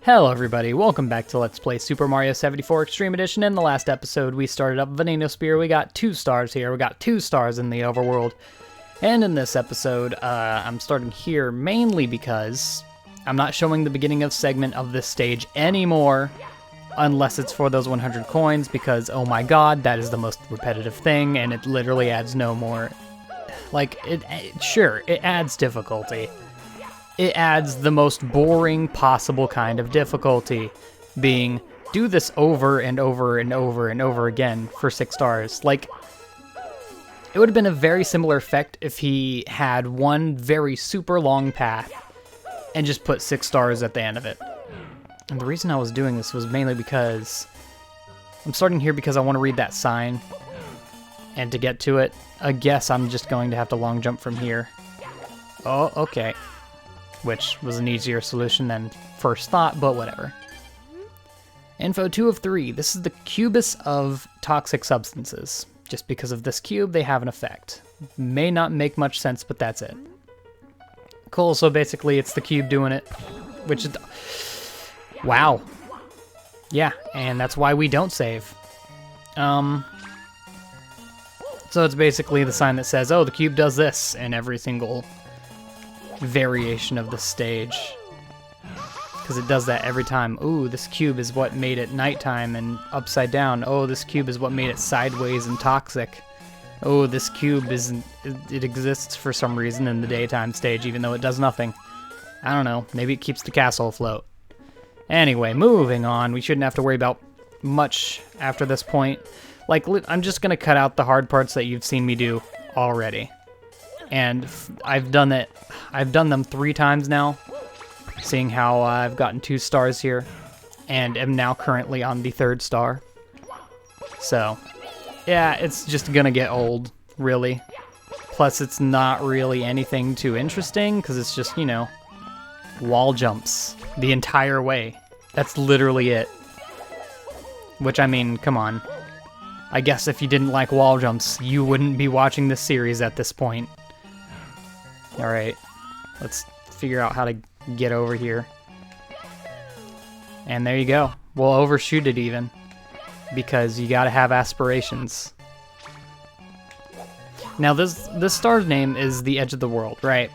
Hello everybody, welcome back to Let's Play Super Mario 74 Extreme Edition. In the last episode, we started up Veneno Spear. We got 2 stars here. We got 2 stars in the overworld. And in this episode, I'm starting here mainly because I'm not showing the beginning of segment of this stage anymore, unless it's for those 100 coins, because, oh my god, that is the most repetitive thing, and it literally adds no more. Like, sure, it adds difficulty. It adds the most boring possible kind of difficulty, being, do this over and over and over and over again for 6 stars. Like, it would have been a very similar effect if he had one very super long path and just put 6 stars at the end of it. And the reason I was doing this was mainly because I'm starting here because I want to read that sign, and to get to it, I guess I'm just going to have to long jump from here. Oh, okay. Which was an easier solution than first thought, but whatever. Info 2 of 3. This is the cubus of toxic substances. Just because of this cube, they have an effect. May not make much sense, but that's it. Cool, so basically it's the cube doing it, which is... Wow. Yeah, and that's why we don't save. So it's basically the sign that says, oh, the cube does this in every single variation of the stage, because it does that every time. Ooh, this cube is what made it nighttime and upside down. Oh, this cube is what made it sideways and toxic. Oh, this cube isn't, it exists for some reason in the daytime stage, even though it does nothing. I don't know, maybe it keeps the castle afloat. Anyway, moving on. We shouldn't have to worry about much after this point. Like, I'm just gonna cut out the hard parts that you've seen me do already. And I've done them 3 times now, seeing how I've gotten 2 stars here, and am now currently on the 3rd star. So, yeah, it's just gonna get old, really. Plus, it's not really anything too interesting, because it's just, you know, wall jumps the entire way. That's literally it. Which, I mean, come on. I guess if you didn't like wall jumps, you wouldn't be watching this series at this point. Alright, let's figure out how to get over here. And there you go. We'll overshoot it even, because you gotta have aspirations. Now this star's name is the Edge of the World, right?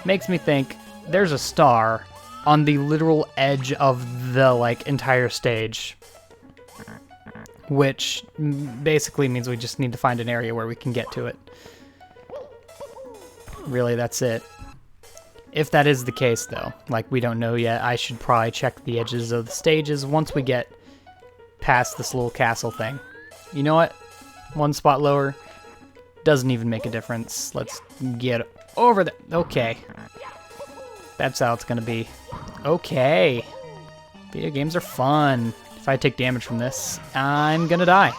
Makes me think there's a star on the literal edge of the, like, entire stage. Which basically means we just need to find an area where we can get to it. Really, that's it. If that is the case, though, like, we don't know yet, I should probably check the edges of the stages once we get past this little castle thing. You know what? 1 spot lower doesn't even make a difference. Let's get over there. Okay. That's how it's gonna be. Okay. Video games are fun. If I take damage from this, I'm gonna die.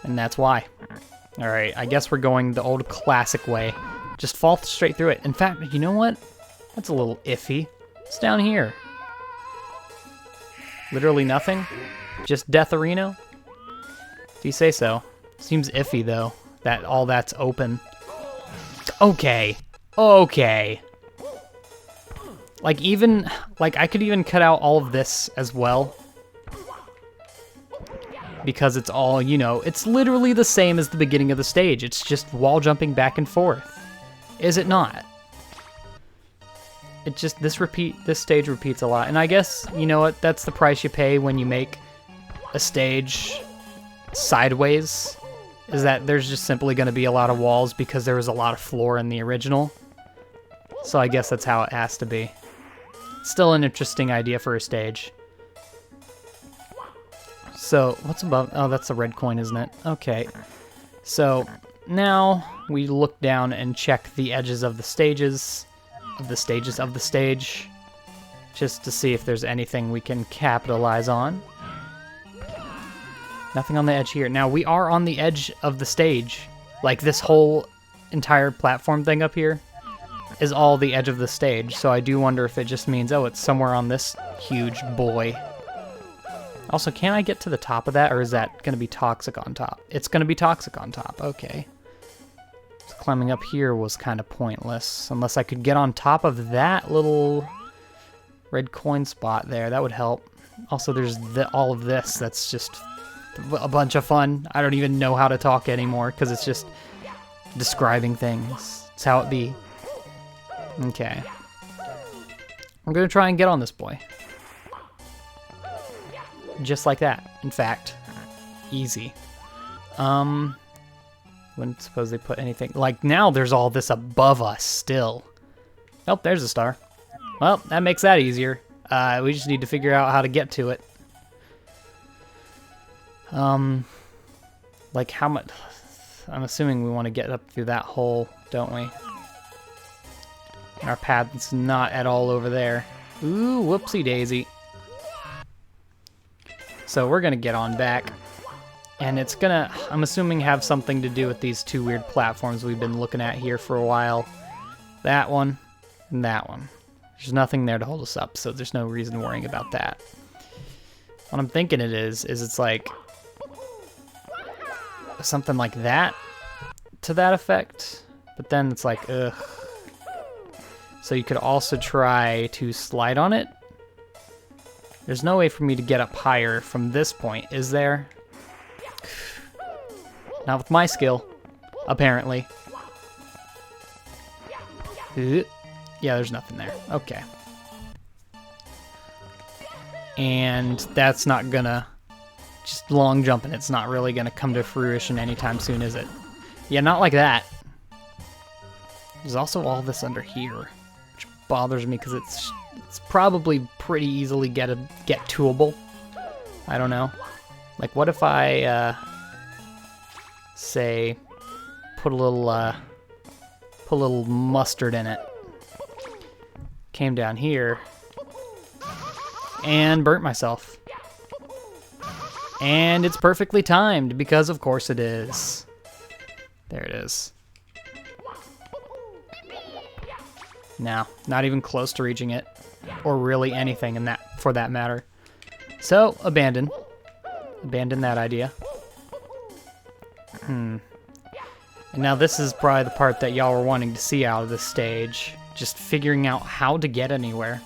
And that's why. Alright, I guess we're going the old classic way. Just fall straight through it. In fact, you know what? That's a little iffy. It's down here. Literally nothing? Just Deatherino? If you say so. Seems iffy, though, that all that's open. Okay. Okay. Like, I could even cut out all of this as well. Because it's all, you know, it's literally the same as the beginning of the stage. It's just wall jumping back and forth. Is it not? It just, this stage repeats a lot. And I guess, you know what, that's the price you pay when you make a stage sideways, is that there's just simply going to be a lot of walls because there was a lot of floor in the original. So I guess that's how it has to be. Still an interesting idea for a stage. So, what's above? Oh, that's a red coin, isn't it? Okay. So, now we look down and check the edges of the stages, of the stage, just to see if there's anything we can capitalize on. Nothing on the edge here. Now, we are on the edge of the stage. Like, this whole entire platform thing up here is all the edge of the stage, so I do wonder if it just means, oh, it's somewhere on this huge boy. Also, can I get to the top of that, or is that going to be toxic on top? It's going to be toxic on top, okay. So climbing up here was kind of pointless, unless I could get on top of that little red coin spot there. That would help. Also, there's all of this. That's just a bunch of fun. I don't even know how to talk anymore because it's just describing things. It's how it be. Okay. I'm going to try and get on this boy. Just like that. In fact, easy. Wouldn't suppose they put anything... Like, now there's all this above us still. Oh, there's a star. Well, that makes that easier. We just need to figure out how to get to it. Like how much... I'm assuming we want to get up through that hole, don't we? Our path's not at all over there. Ooh, whoopsie daisy. So we're gonna get on back. And it's gonna, I'm assuming, have something to do with these two weird platforms we've been looking at here for a while. That one and that one. There's nothing there to hold us up, so there's no reason worrying about that. What I'm thinking it is it's like something like that to that effect. But then it's like, ugh. So you could also try to slide on it. There's no way for me to get up higher from this point, is there? Not with my skill, apparently. Yeah, there's nothing there. Okay. And that's not gonna... Just long jumping, it's not really gonna come to fruition anytime soon, is it? Yeah, not like that. There's also all this under here, which bothers me because it's probably pretty easily get toable. I don't know. Like, what if I say put a little mustard in it, came down here and burnt myself, and it's perfectly timed because of course it is. There it is. No, not even close to reaching it, or really anything in that, for that matter. So abandon that idea. And now this is probably the part that y'all were wanting to see out of this stage. Just figuring out how to get anywhere.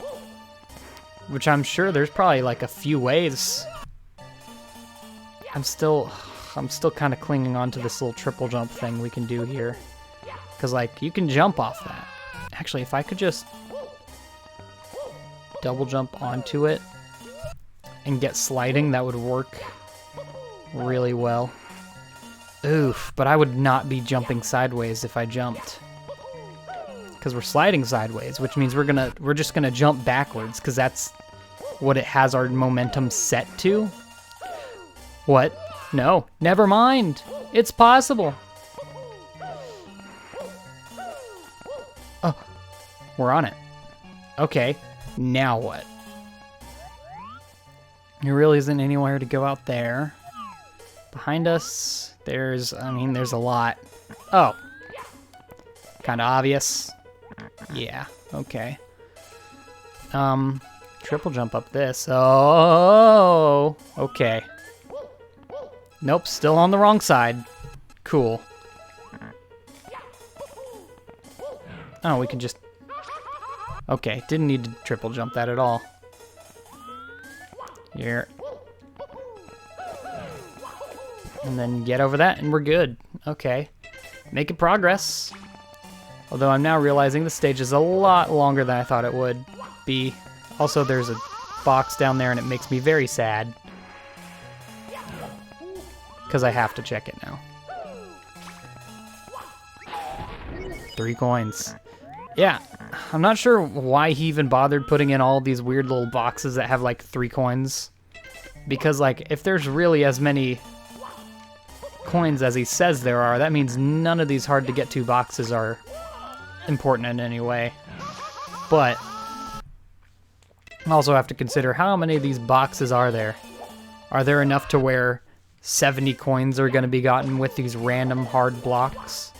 Which I'm sure there's probably like a few ways. I'm still kind of clinging on to this little triple jump thing we can do here. Because like, you can jump off that. Actually, if I could just double jump onto it and get sliding, that would work really well. Oof, but I would not be jumping sideways if I jumped. Because we're sliding sideways, which means we're just gonna jump backwards, because that's what it has our momentum set to. What? No, never mind. It's possible. Oh, we're on it. Okay, now what? There really isn't anywhere to go out there. Behind us, there's a lot. Oh. Kind of obvious. Yeah, okay. Triple jump up this. Oh, okay. Nope, still on the wrong side. Cool. Oh, we can just... Okay, didn't need to triple jump that at all. Here. And then get over that, and we're good. Okay. Making progress. Although I'm now realizing the stage is a lot longer than I thought it would be. Also, there's a box down there, and it makes me very sad. Because I have to check it now. 3 coins. Yeah, I'm not sure why he even bothered putting in all these weird little boxes that have like 3 coins. Because like, if there's really as many coins as he says there are, that means none of these hard to get to boxes are important in any way. But I also have to consider how many of these boxes are there. Are there enough to where 70 coins are going to be gotten with these random hard blocks?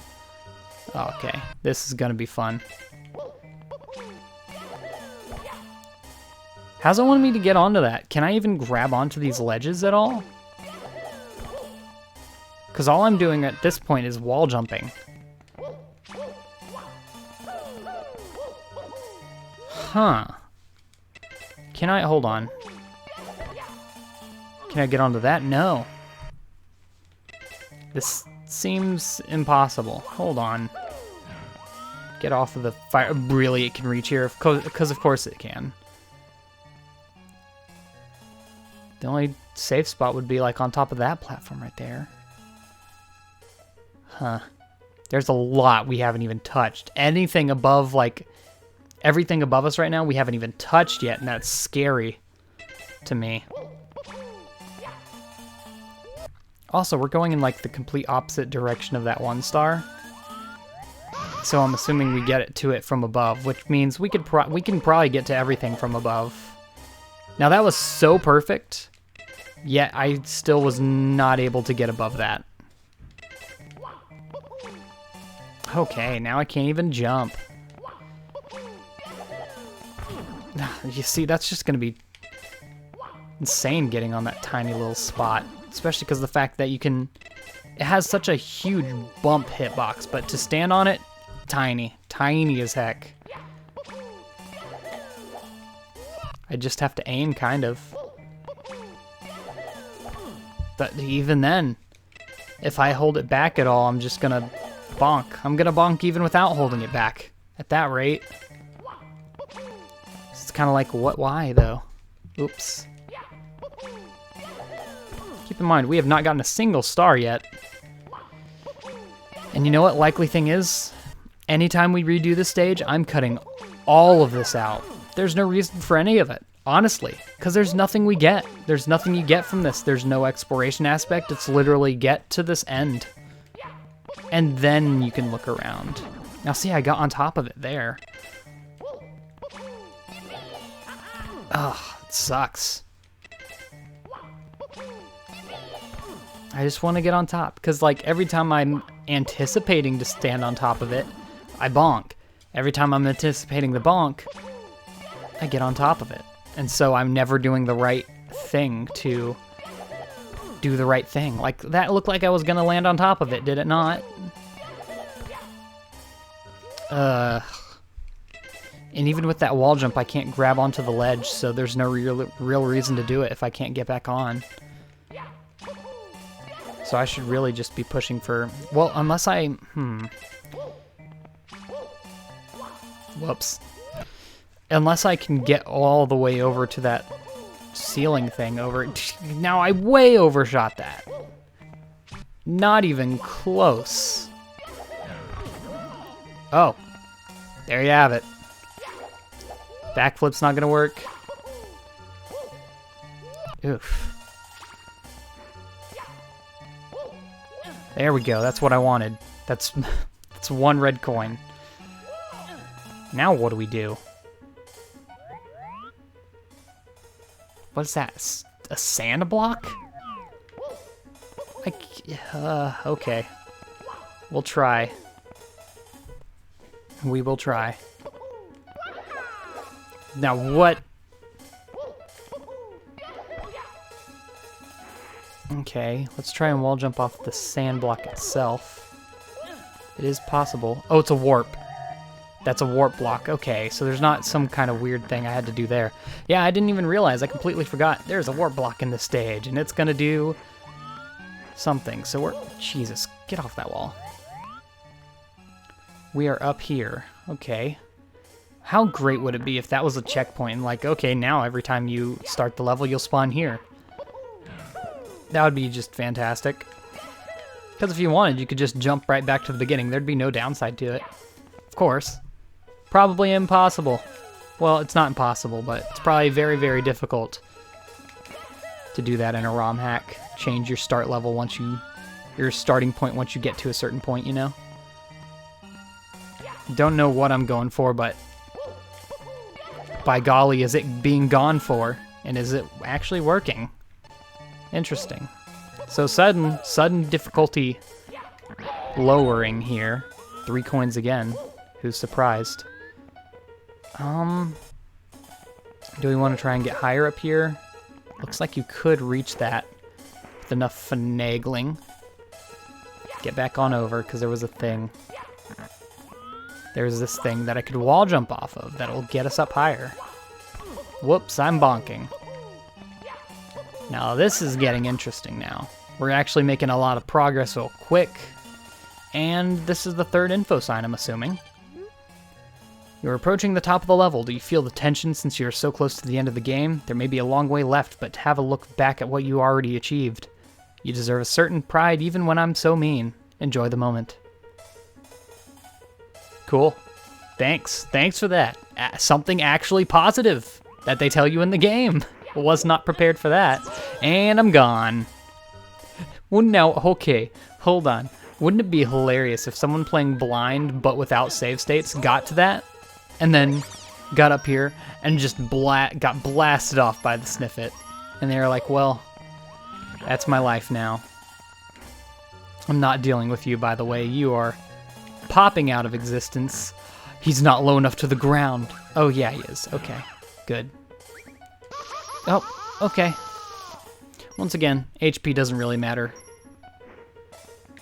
Okay, this is going to be fun. How's it want me to get onto that? Can I even grab onto these ledges at all? Because all I'm doing at this point is wall jumping. Huh. Can I, hold on. Can I get onto that? No. This seems impossible. Hold on. Get off of the fire. Really, it can reach here? Because of course it can. The only safe spot would be like on top of that platform right there. Huh. There's a lot we haven't even touched. Anything above, like, everything above us right now we haven't even touched yet, and that's scary to me. Also, we're going in like the complete opposite direction of that one star. So I'm assuming we get it to it from above, which means we can probably get to everything from above. Now that was so perfect, yet I still was not able to get above that. Okay, now I can't even jump. You see, that's just gonna be insane getting on that tiny little spot. Especially because of the fact that it has such a huge bump hitbox, but to stand on it, tiny as heck. I just have to aim, kind of. But even then, if I hold it back at all, I'm just gonna bonk. I'm gonna bonk even without holding it back. At that rate. It's kind of like, why though? Oops. Keep in mind, we have not gotten a single star yet. And you know what likely thing is? Anytime we redo this stage, I'm cutting all of this out. There's no reason for any of it, honestly. Because there's nothing we get. There's nothing you get from this. There's no exploration aspect. It's literally get to this end. And then you can look around. Now see, I got on top of it there. Ugh, it sucks. I just want to get on top, because like every time I'm anticipating to stand on top of it, I bonk. Every time I'm anticipating the bonk, I get on top of it. And so I'm never doing the right thing to do the right thing. Like, that looked like I was going to land on top of it, did it not? And even with that wall jump, I can't grab onto the ledge, so there's no real reason to do it if I can't get back on. So I should really just be pushing for... Well, unless I... Whoops. Unless I can get all the way over to that ceiling thing over... Now, I way overshot that. Not even close. Oh. There you have it. Backflip's not gonna work. Oof. There we go. That's what I wanted. That's one red coin. Now what do we do? What's that? A sand block? Okay. We'll try. We will try. Now what? Okay, let's try and wall jump off the sand block itself. It is possible. Oh, it's a warp. That's a warp block. Okay, so there's not some kind of weird thing I had to do there. Yeah, I didn't even realize. I completely forgot. There's a warp block in this stage, and it's going to do something. So we're... Jesus, get off that wall. We are up here. Okay. How great would it be if that was a checkpoint? Like, okay, now every time you start the level, you'll spawn here. That would be just fantastic. Because if you wanted, you could just jump right back to the beginning. There'd be no downside to it. Of course. Probably impossible. Well, it's not impossible, but it's probably very, very difficult to do that in a ROM hack. Change your start level once your starting point once you get to a certain point, you know? Don't know what I'm going for, but by golly, is it being gone for? And is it actually working? Interesting. So sudden difficulty lowering here. 3 coins again. Who's surprised? Do we want to try and get higher up here? Looks like you could reach that with enough finagling. Get back on over, because there was a thing. There's this thing that I could wall jump off of that'll get us up higher. Whoops, I'm bonking. Now this is getting interesting now. We're actually making a lot of progress real quick. And this is the third info sign, I'm assuming. You're approaching the top of the level. Do you feel the tension since you're so close to the end of the game? There may be a long way left, but have a look back at what you already achieved. You deserve a certain pride even when I'm so mean. Enjoy the moment. Cool. Thanks. Thanks for that. Something actually positive that they tell you in the game. Was not prepared for that. And I'm gone. Well, now, okay, hold on. Wouldn't it be hilarious if someone playing blind but without save states got to that and then got up here and just got blasted off by the Sniffit? And they were like, well, that's my life now. I'm not dealing with you, by the way. You are popping out of existence. He's not low enough to the ground. Oh, yeah, he is. Okay, good. Oh, okay. Once again, HP doesn't really matter.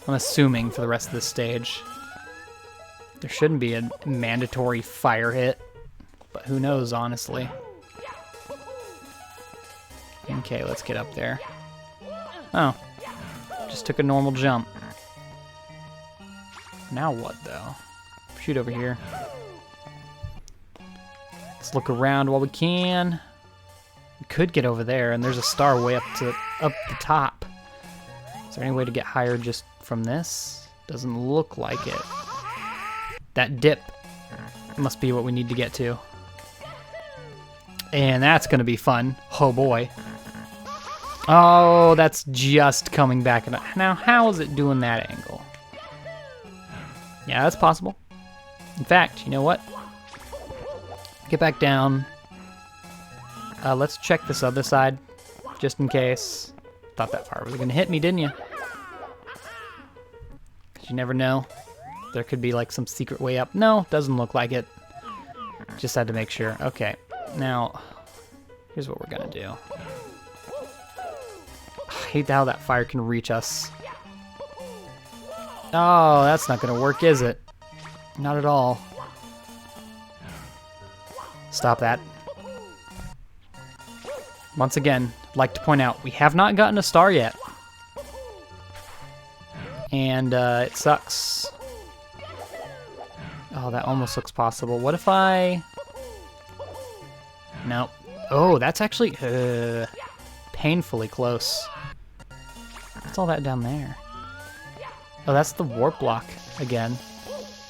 I'm assuming for the rest of this stage. There shouldn't be a mandatory fire hit, but who knows, honestly. Okay, let's get up there. Oh, just took a normal jump. Now what, though? Shoot over here. Let's look around while we can. We could get over there, and there's a star way up the top. Is there any way to get higher just from this? Doesn't look like it. That dip must be what we need to get to. And that's going to be fun. Oh, boy. Oh, that's just coming back. Now, how is it doing that angle? Yeah, that's possible. In fact, you know what? Get back down. Let's check this other side, just in case. Thought that fire was going to hit me, didn't you? 'Cause you never know. There could be like some secret way up. No, doesn't look like it. Just had to make sure. Okay, now, here's what we're going to do. I hate how that fire can reach us. Oh, that's not going to work, is it? Not at all. Stop that. Once again, I'd like to point out, we have not gotten a star yet. And it sucks. Oh, that almost looks possible. What if I... Nope. Oh, that's actually painfully close. What's all that down there? Oh, that's the warp block again.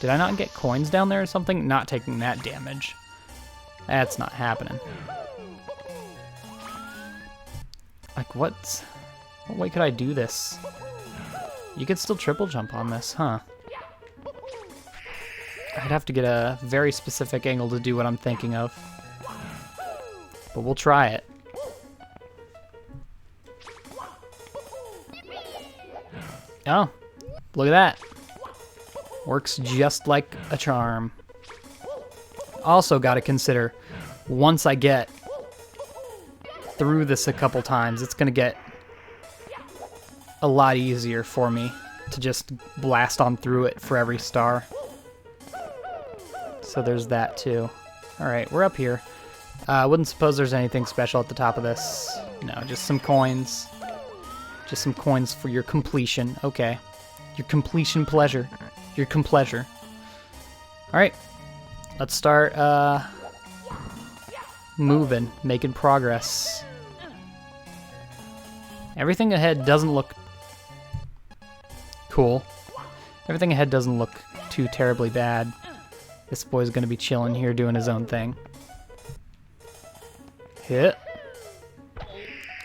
Did I not get coins down there or something? Not taking that damage. That's not happening. Like, what way could I do this? You could still triple jump on this, huh? I'd have to get a very specific angle to do what I'm thinking of. But we'll try it. Oh, look at that. Works just like a charm. Also got to consider, once I get through this a couple times, it's going to get a lot easier for me to just blast on through it for every star. So there's that too. Alright, we're up here. I wouldn't suppose there's anything special at the top of this. No, just some coins. Just some coins for your completion. Okay. Your completion pleasure. Your compleasure. Alright. Let's start moving, making progress. Everything ahead doesn't look cool. Everything ahead doesn't look too terribly bad. This boy's gonna be chilling here doing his own thing. Hit.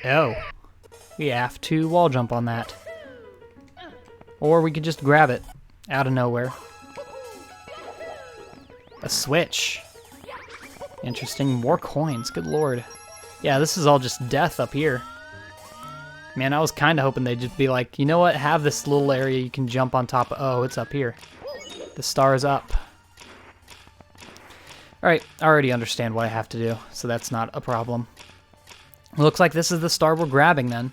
Oh. We have to wall jump on that. Or we could just grab it out of nowhere. A switch. Interesting. More coins. Good lord. Yeah, this is all just death up here. Man, I was kind of hoping they'd just be like, you know what? Have this little area you can jump on top of. Oh, it's up here. The star is up. Alright, I already understand what I have to do, so that's not a problem. Looks like this is the star we're grabbing then.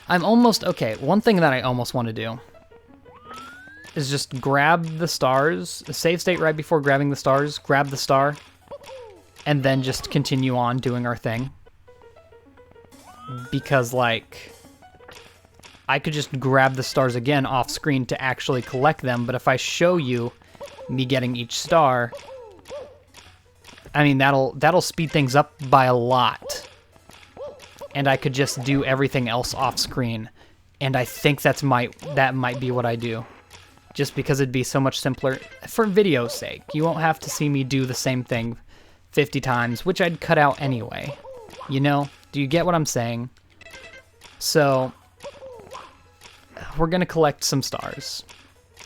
I'm almost... Okay, one thing that I almost want to do is just grab the stars, save state right before grabbing the stars, grab the star, and then just continue on doing our thing. Because, like, I could just grab the stars again off screen to actually collect them, but if I show you me getting each star, I mean, that'll speed things up by a lot. And I could just do everything else off screen. And I think that might be what I do. Just because it'd be so much simpler for video's sake. You won't have to see me do the same thing 50 times, which I'd cut out anyway. You know? Do you get what I'm saying? So, we're gonna collect some stars.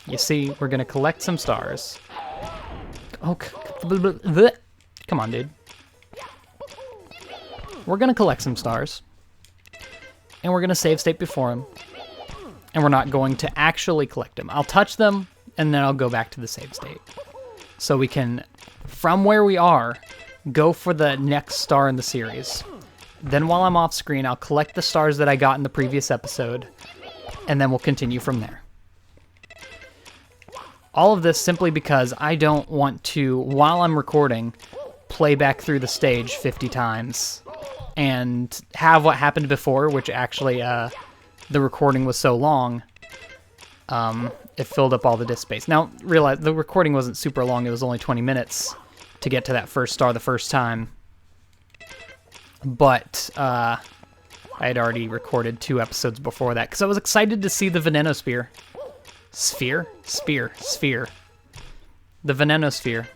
You see, we're gonna collect some stars. Oh, come on, dude. We're gonna collect some stars. And we're gonna save state before them. And we're not going to actually collect them. I'll touch them, and then I'll go back to the save state. So we can, from where we are, go for the next star in the series. Then while I'm off screen, I'll collect the stars that I got in the previous episode, and then we'll continue from there. All of this simply because I don't want to, while I'm recording, play back through the stage 50 times and have what happened before, which actually the recording was so long, it filled up all the disk space. Now, realize the recording wasn't super long. It was only 20 minutes to get to that first star the first time. But I had already recorded 2 episodes before that because I was excited to see the Veneno Spear. Sphere? Sphere. The Veneno Sphere.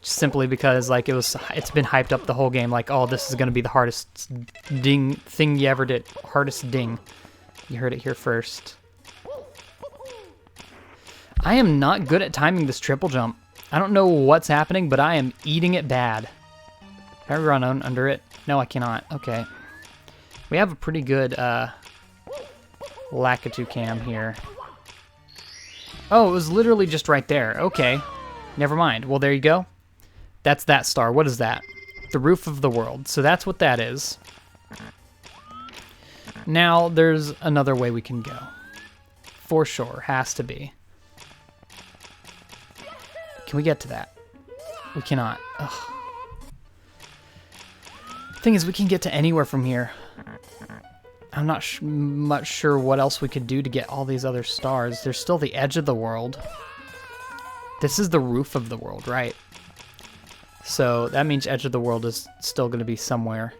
Simply because, like, it's been hyped up the whole game, like, oh, this is going to be the hardest thing you ever did. Hardest ding. You heard it here first. I am not good at timing this triple jump. I don't know what's happening, but I am eating it bad. Can I run under it? No, I cannot. Okay. We have a pretty good Lakitu cam here. Oh, it was literally just right there. Okay. Never mind. Well, there you go. That's that star. What is that? The roof of the world. So that's what that is. Now, there's another way we can go. For sure. Has to be. Can we get to that? We cannot. Ugh. Thing is, we can get to anywhere from here. I'm not much sure what else we could do to get all these other stars. There's still the edge of the world. This is the roof of the world, right? So that means edge of the world is still going to be somewhere.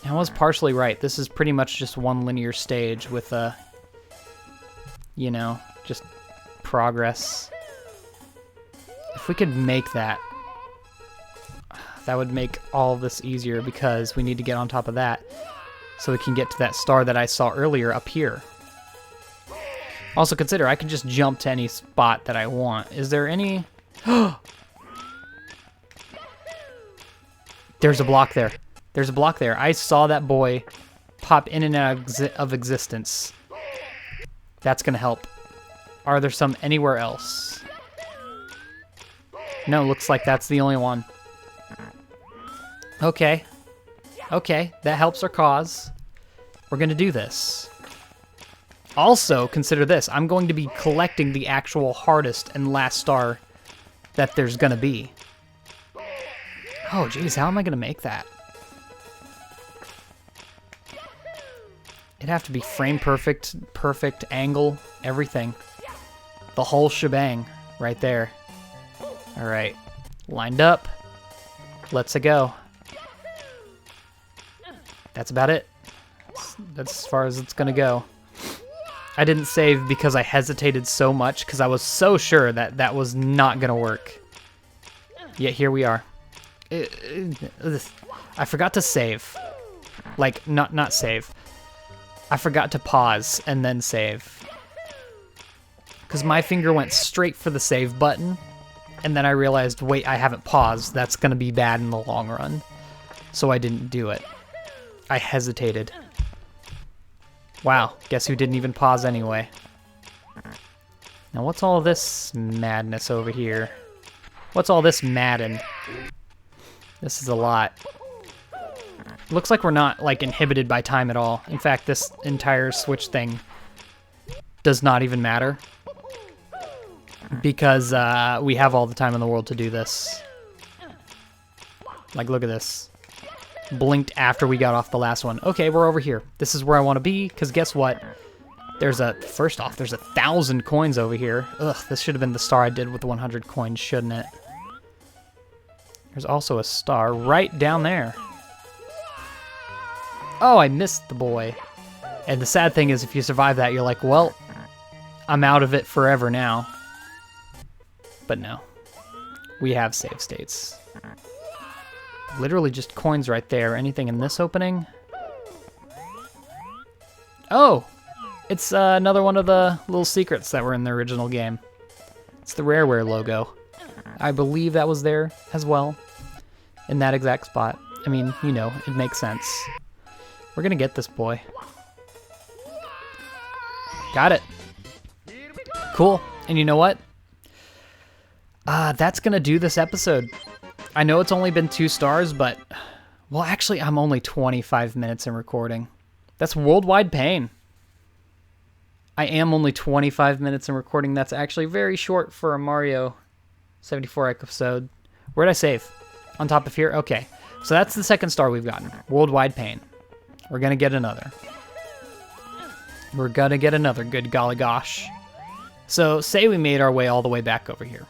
I was partially right. This is pretty much just one linear stage with a, you know, just progress. If we could make that, that would make all of this easier because we need to get on top of that so we can get to that star that I saw earlier up here. Also consider, I can just jump to any spot that I want. Is there any... There's a block there. There's a block there. I saw that boy pop in and out of existence. That's going to help. Are there some anywhere else? No, looks like that's the only one. Okay. Okay, that helps our cause. We're going to do this. Also, consider this. I'm going to be collecting the actual hardest and last star that there's going to be. Oh, geez, how am I going to make that? It'd have to be frame perfect, perfect angle, everything. The whole shebang right there. All right, lined up. Let's go. That's about it. That's as far as it's gonna go. I didn't save because I hesitated so much because I was so sure that that was not gonna work. Yet here we are. I forgot to save. Like, not save. I forgot to pause and then save. Because my finger went straight for the save button. And then I realized, wait, I haven't paused. That's going to be bad in the long run. So I didn't do it. I hesitated. Wow, guess who didn't even pause anyway. Now what's all this madness over here? What's all this Madden? This is a lot. Looks like we're not, like, inhibited by time at all. In fact, this entire Switch thing does not even matter. Because we have all the time in the world to do this. Like, look at this. Blinked after we got off the last one. Okay, we're over here. This is where I want to be, because guess what? First off, there's 1,000 coins over here. Ugh, this should have been the star I did with the 100 coins, shouldn't it? There's also a star right down there. Oh, I missed the boy. And the sad thing is, if you survive that, you're like, well, I'm out of it forever now. But no. We have save states. Literally just coins right there. Anything in this opening? Oh! It's another one of the little secrets that were in the original game. It's the Rareware logo. I believe that was there as well. In that exact spot. I mean, you know, it makes sense. We're gonna get this boy. Got it. Cool. And you know what? That's gonna do this episode. I know it's only been 2 stars, but... Well, actually, I'm only 25 minutes in recording. That's worldwide pain. I am only 25 minutes in recording. That's actually very short for a Mario 74 episode. Where'd I save? On top of here? Okay. So that's the 2nd star we've gotten. Worldwide pain. We're gonna get another. We're gonna get another, good golly gosh. So, say we made our way all the way back over here.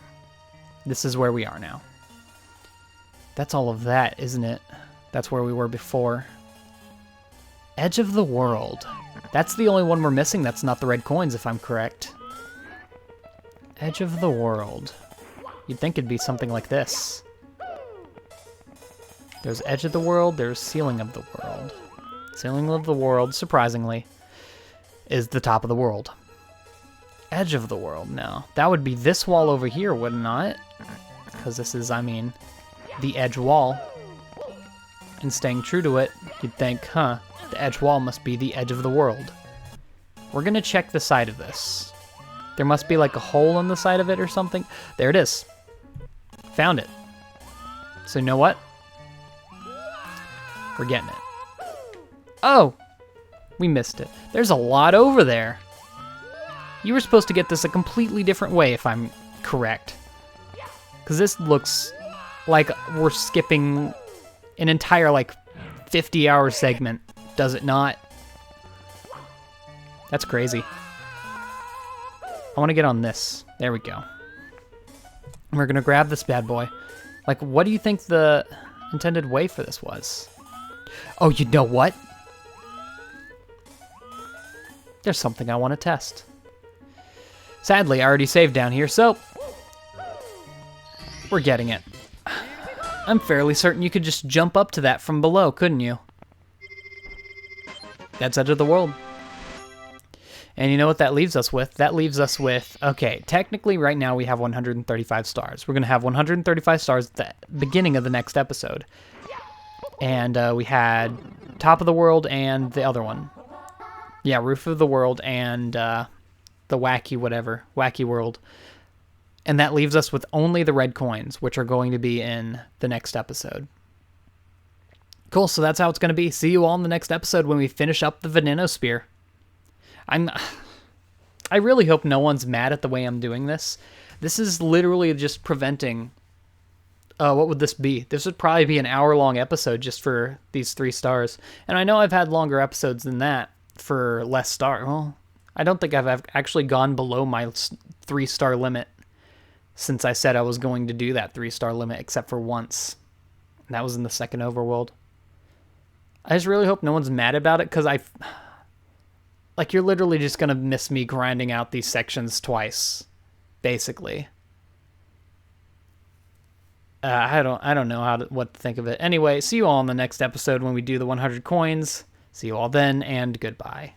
This is where we are now. That's all of that, isn't it? That's where we were before. Edge of the World. That's the only one we're missing that's not the red coins, if I'm correct. Edge of the World. You'd think it'd be something like this. There's Edge of the World, there's Ceiling of the World. Ceiling of the World, surprisingly, is the top of the world. Edge of the World, no. That would be this wall over here, would it not? Because this is, I mean, the edge wall. And staying true to it, you'd think, huh, the edge wall must be the edge of the world. We're gonna check the side of this. There must be like a hole in the side of it or something. There it is. Found it. So you know what? We're getting it. Oh! We missed it. There's a lot over there. You were supposed to get this a completely different way, if I'm correct. Because this looks like we're skipping an entire, like, 50-hour segment. Does it not? That's crazy. I want to get on this. There we go. We're going to grab this bad boy. Like, what do you think the intended way for this was? Oh, you know what? There's something I want to test. Sadly, I already saved down here, so we're getting it. I'm fairly certain you could just jump up to that from below, couldn't you? That's Edge of the World. And you know what that leaves us with? That leaves us with, okay, technically right now we have 135 stars. We're going to have 135 stars at the beginning of the next episode. And we had Top of the World and the other one. Yeah, Roof of the World and the Wacky whatever, Wacky World. And that leaves us with only the red coins, which are going to be in the next episode. Cool, so that's how it's going to be. See you all in the next episode when we finish up the Veneno Spear. I really hope no one's mad at the way I'm doing this. This is literally just preventing... what would this be? This would probably be an hour-long episode just for these 3 stars. And I know I've had longer episodes than that for less star. Well, I don't think I've actually gone below my 3-star limit since I said I was going to do that 3-star limit, except for once. And that was in the second overworld. I just really hope no one's mad about it, because like, you're literally just going to miss me grinding out these sections twice, basically. I don't know what to think of it. Anyway, see you all in the next episode when we do the 100 coins. See you all then, and goodbye.